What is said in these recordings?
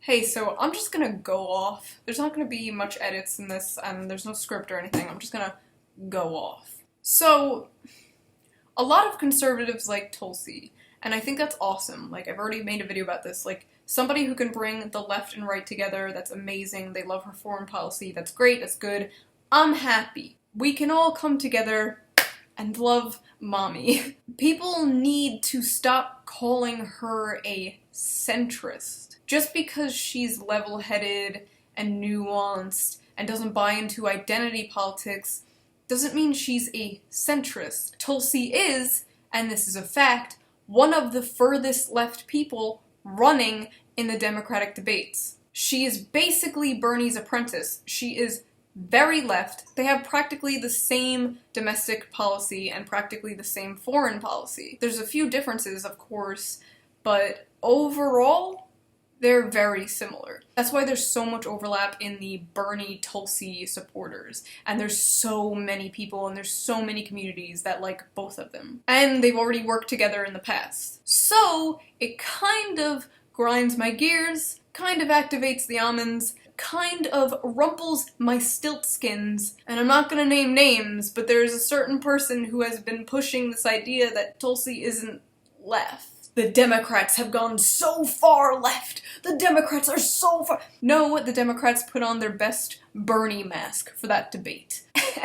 Hey, so I'm just gonna go off. There's not gonna be much edits in this, and there's no script or anything. I'm just gonna go off. So, a lot of conservatives like Tulsi, and I think that's awesome. Like, I've already made a video about this. Like, somebody who can bring the left and right together, that's amazing. They love her foreign policy. That's great, that's good. I'm happy. We can all come together and love mommy. People need to stop calling her a centrist. Just because she's level-headed and nuanced and doesn't buy into identity politics doesn't mean she's a centrist. Tulsi is, and this is a fact, one of the furthest left people running in the Democratic debates. She is basically Bernie's apprentice. She is very left. They have practically the same domestic policy and practically the same foreign policy. There's a few differences, of course, but overall, they're very similar. That's why there's so much overlap in the Bernie-Tulsi supporters. And there's so many people and there's so many communities that like both of them. And they've already worked together in the past. So, it kind of grinds my gears, kind of activates the almonds, kind of rumples my stilt skins. And I'm not gonna name names, but there's a certain person who has been pushing this idea that Tulsi isn't left. The Democrats have gone so far left. The Democrats are so far. No, the Democrats put on their best Bernie mask for that debate.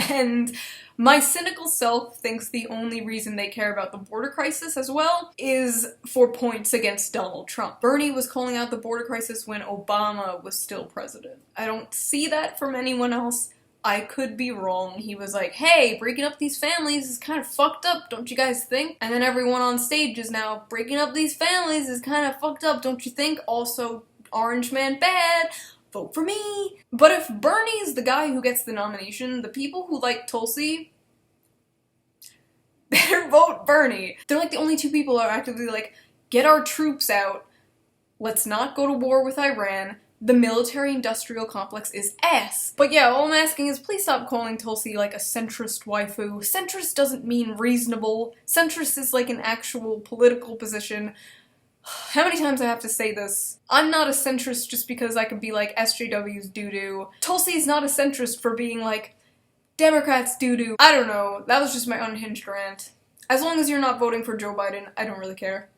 And my cynical self thinks the only reason they care about the border crisis as well is for points against Donald Trump. Bernie was calling out the border crisis when Obama was still president. I don't see that from anyone else. I could be wrong. He was like, hey, breaking up these families is kind of fucked up, don't you guys think? And then everyone on stage is now, breaking up these families is kind of fucked up, don't you think? Also, Orange Man bad, vote for me. But if Bernie's the guy who gets the nomination, the people who like Tulsi better vote Bernie. They're like the only two people who are actively like, get our troops out, let's not go to war with Iran, the military-industrial complex is ass. But yeah, all I'm asking is please stop calling Tulsi like a centrist waifu. Centrist doesn't mean reasonable. Centrist is like an actual political position. How many times I have to say this? I'm not a centrist just because I can be like, SJWs doo-doo. Tulsi's not a centrist for being like, Democrats doo-doo. I don't know, that was just my unhinged rant. As long as you're not voting for Joe Biden, I don't really care.